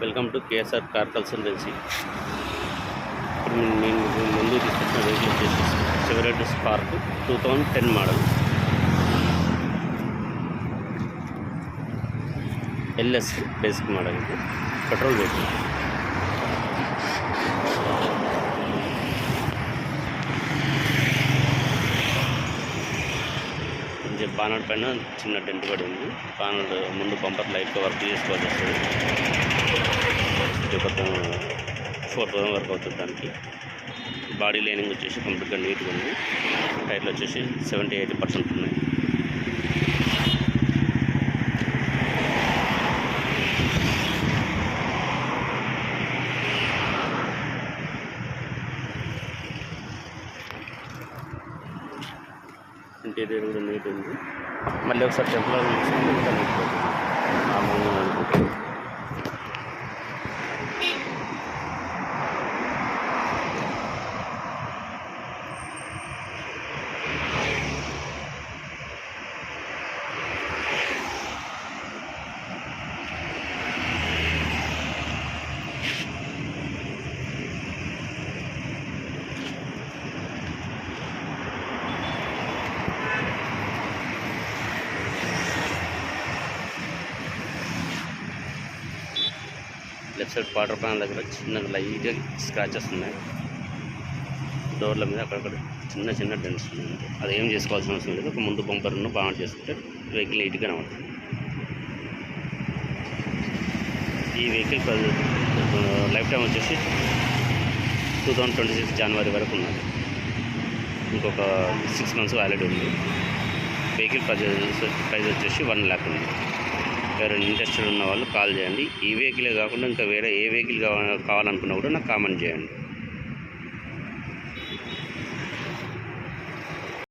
Welcome to KSR car consultancy. ఇప్పుడు నేను ముందు తీసుకొచ్చిన వెహికల్ వచ్చేసి Chevrolet Spark 2010 model LS basic model. ఇది పెట్రోల్ వెహికల్. కొంచెం బానట్ పైన చిన్న డెంట్ పడి ఉంది. బానట్ ముందు బంపర్ లైట్గా వర్క్ చేసుకోవాల్సి వస్తుంది. ఒక 4,000 వరకు అవుతుంది. దానికి బాడీ లైనింగ్ వచ్చేసి కంప్లీట్గా నీట్గా ఉంది. టైర్లు వచ్చేసి 70-80% ఉన్నాయి. ఇంటీరియర్ కూడా నీట్ ఉంది. మళ్ళీ ఒకసారి టెంపుల్ చూసుకుంటే ఇంకా నీట్ అవుతుంది. ఆ మూడు అనుకుంటుంది. లెఫ్ట్ సైడ్ క్వార్టర్ ప్యానల్ దగ్గర చిన్న లైట్గా స్క్రాచెస్ ఉన్నాయి. డోర్ల మీద అక్కడక్కడ చిన్న చిన్న డెంట్స్ ఉన్నాయి. అది ఏం చేసుకోవాల్సిన అవసరం లేదు. ఒక ముందు బంపర్ను బాగా చేసుకుంటే వెహికల్ నీట్గా ఉంటుంది. ఈ వెహికల్ లైఫ్ టైం వచ్చేసి 2026 జనవరి వరకు ఉన్నది. ఇంకొక 6 months వ్యాలిడ్ ఉంది. వెహికల్ ప్రైస్ వచ్చేసి 1 lakh ఉంది. ఎవరైనా ఇంట్రెస్టెడ్ ఉన్న వాళ్ళు కాల్ చేయండి. ఈ వెహికలే కాకుండా ఇంకా వేరే ఏ వెహికల్ కావాలనుకున్నా కూడా నాకు కామెంట్ చేయండి.